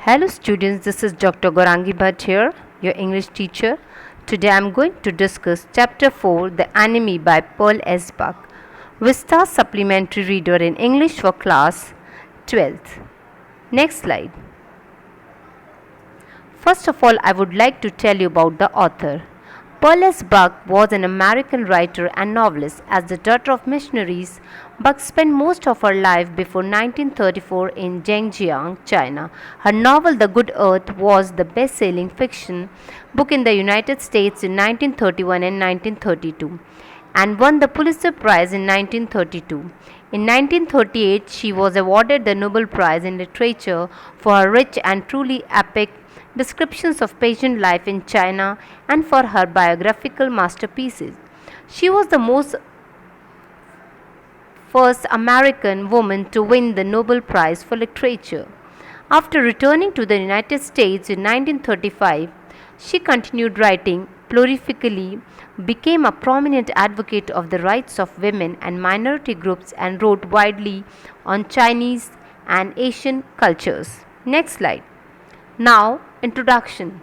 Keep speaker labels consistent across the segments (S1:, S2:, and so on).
S1: Hello students, this is Dr. Gaurangi Bhatt here, your English teacher. Today I am going to discuss Chapter 4, The Enemy by Pearl S. Buck, Vistas Supplementary Reader in English for Class 12th. Next slide. First of all, I would like to tell you about the author. Pearl S. Buck was an American writer and novelist. As the daughter of missionaries, Buck spent most of her life before 1934 in Zhejiang, China. Her novel The Good Earth was the best-selling fiction book in the United States in 1931 and 1932 and won the Pulitzer Prize in 1932. In 1938, she was awarded the Nobel Prize in Literature for her rich and truly epic descriptions of pageant life in China and for her biographical masterpieces. She was the first American woman to win the Nobel Prize for Literature. After returning to the United States in 1935, she continued writing prolifically, became a prominent advocate of the rights of women and minority groups, and wrote widely on Chinese and Asian cultures. Next slide. Now, introduction.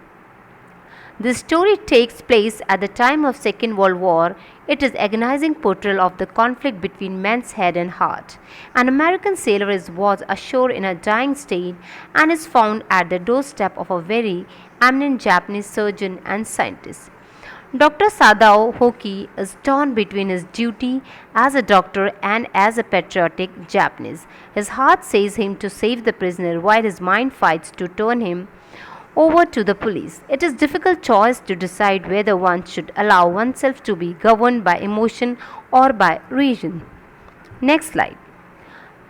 S1: The story takes place at the time of Second World War. It is agonizing portrayal of the conflict between men's head and heart. An American sailor was ashore in a dying state and is found at the doorstep of a very eminent Japanese surgeon and scientist. Dr. Sadao Hoki is torn between his duty as a doctor and as a patriotic Japanese. His heart says him to save the prisoner while his mind fights to turn him over to the police. It is a difficult choice to decide whether one should allow oneself to be governed by emotion or by reason. Next slide.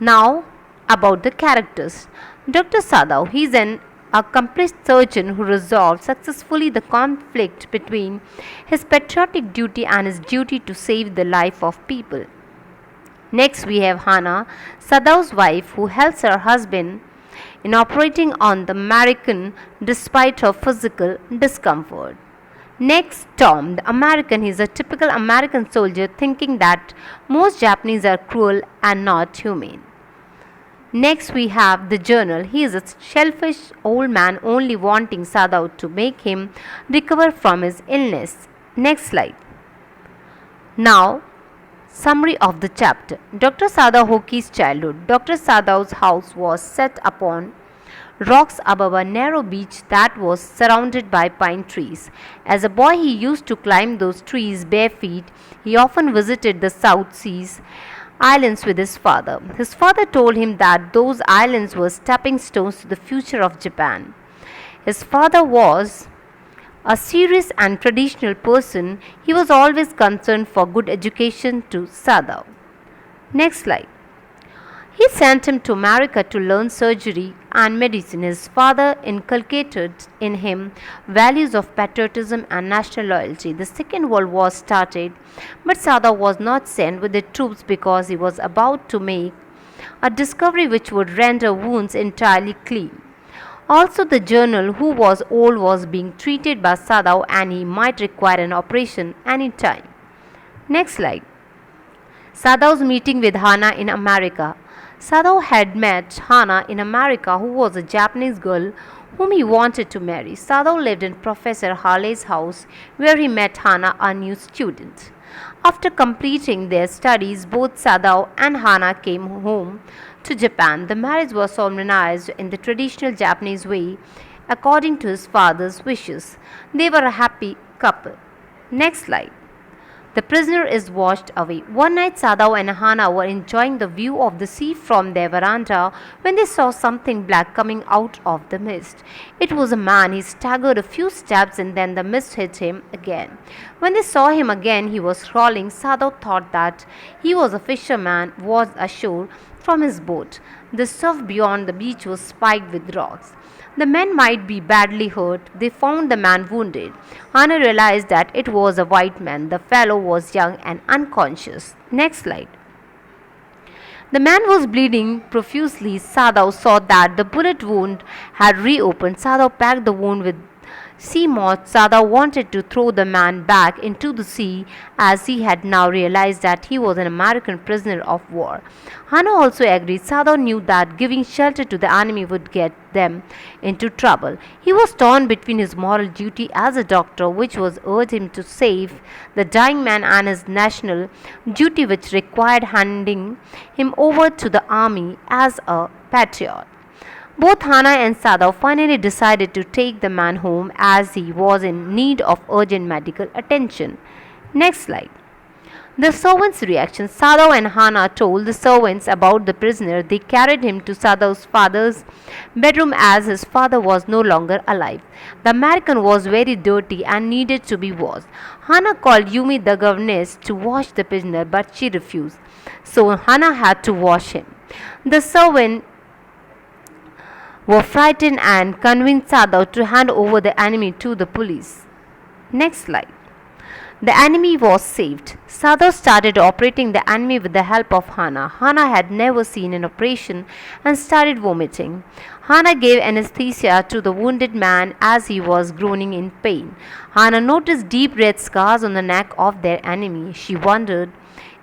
S1: Now about the characters. Dr. Sadao, he is an accomplished surgeon who resolved successfully the conflict between his patriotic duty and his duty to save the life of people. Next we have Hana, Sadao's wife, who helps her husband in operating on the American despite her physical discomfort. Next, Tom, the American. He is a typical American soldier thinking that most Japanese are cruel and not humane. Next, we have the journal. He is a selfish old man only wanting Sadao to make him recover from his illness. Next slide. Now, summary of the chapter. Dr. Sadao Hoki's childhood. Dr. Sadao's house was set upon rocks above a narrow beach that was surrounded by pine trees. As a boy, he used to climb those trees bare feet. He often visited the South Seas islands with his father. His father told him that those islands were stepping stones to the future of Japan. His father was a serious and traditional person. He was always concerned for good education to Sadao. Next slide. He sent him to America to learn surgery and medicine. His father inculcated in him values of patriotism and national loyalty. The Second World War started, but Sadao was not sent with the troops because he was about to make a discovery which would render wounds entirely clean. Also, the journal, who was old, was being treated by Sadao and he might require an operation any time. Next slide. Sadao's meeting with Hana in America. Sadao had met Hana in America, who was a Japanese girl whom he wanted to marry. Sadao lived in Professor Harley's house, where he met Hana, a new student. After completing their studies, both Sadao and Hana came home to Japan. The marriage was solemnized in the traditional Japanese way, according to his father's wishes. They were a happy couple. Next slide. The prisoner is washed away. One night, Sadao and Hana were enjoying the view of the sea from their veranda when they saw something black coming out of the mist. It was a man. He staggered a few steps and then the mist hit him again. When they saw him again, he was crawling. Sadao thought that he was a fisherman, was ashore from his boat. The surf beyond the beach was spiked with rocks. The men might be badly hurt. They found the man wounded. Hana realized that it was a white man. The fellow was young and unconscious. Next slide. The man was bleeding profusely. Sadao saw that the bullet wound had reopened. Sadao packed the wound with sea moth, Sadao wanted to throw the man back into the sea as he had now realized that he was an American prisoner of war. Hana also agreed. Sadao knew that giving shelter to the enemy would get them into trouble. He was torn between his moral duty as a doctor, which was urged him to save the dying man, and his national duty, which required handing him over to the army as a patriot. Both Hana and Sadao finally decided to take the man home as he was in need of urgent medical attention. Next slide. The servants' reaction. Sadao and Hana told the servants about the prisoner. They carried him to Sadao's father's bedroom as his father was no longer alive. The American was very dirty and needed to be washed. Hana called Yumi, the governess, to wash the prisoner, but she refused. So Hana had to wash him. The servants were frightened and convinced Sadao to hand over the enemy to the police. Next slide. The enemy was saved. Sadao started operating the enemy with the help of Hana. Hana had never seen an operation and started vomiting. Hana gave anesthesia to the wounded man as he was groaning in pain. Hana noticed deep red scars on the neck of their enemy. She wondered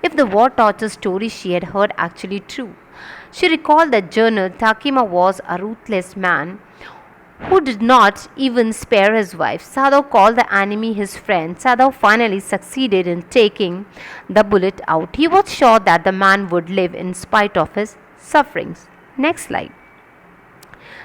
S1: if the war torture story she had heard actually true. She recalled that General Takima was a ruthless man who did not even spare his wife. Sadao called the enemy his friend. Sadao finally succeeded in taking the bullet out. He was sure that the man would live in spite of his sufferings. Next slide.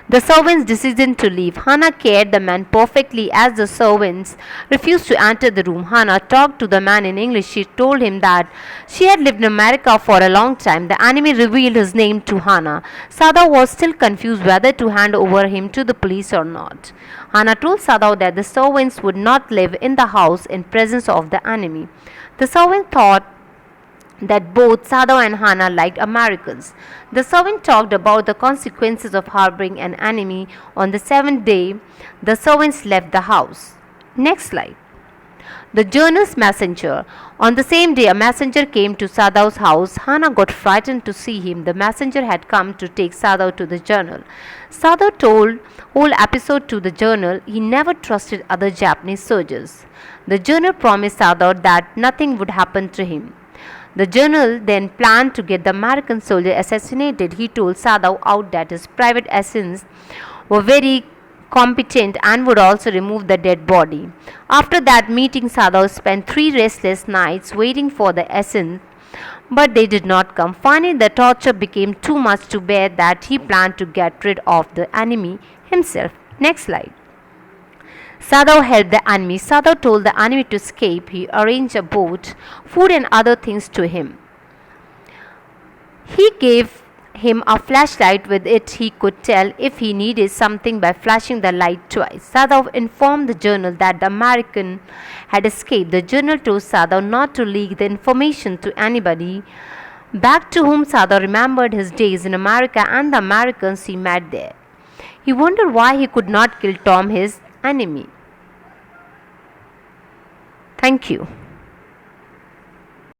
S1: The servants' decision to leave. Hana cared the man perfectly as the servants refused to enter the room. Hana talked to the man in English. She told him that she had lived in America for a long time. The enemy revealed his name to Hana. Sadao was still confused whether to hand over him to the police or not. Hana told Sadao that the servants would not live in the house in presence of the enemy. The servant thought that both Sadao and Hana liked Americans. The servant talked about the consequences of harboring an enemy. On the seventh day, the servants left the house. Next slide. The journal's messenger. On the same day, a messenger came to Sadao's house. Hana got frightened to see him. The messenger had come to take Sadao to the journal. Sadao told whole episode to the journal. He never trusted other Japanese soldiers. The journal promised Sadao that nothing would happen to him. The journal then planned to get the American soldier assassinated. He told Sadao out that his private assassins were very competent and would also remove the dead body. After that meeting, Sadao spent 3 restless nights waiting for the assassins, but they did not come. Finally, the torture became too much to bear that he planned to get rid of the enemy himself. Next slide. Sadao helped the enemy. Sadao told the enemy to escape. He arranged a boat, food and other things to him. He gave him a flashlight. With it he could tell if he needed something by flashing the light twice. Sadao informed the journal that the American had escaped. The journal told Sadao not to leak the information to anybody. Back to whom Sadao remembered his days in America and the Americans he met there. He wondered why he could not kill Tom, his enemy. Thank you.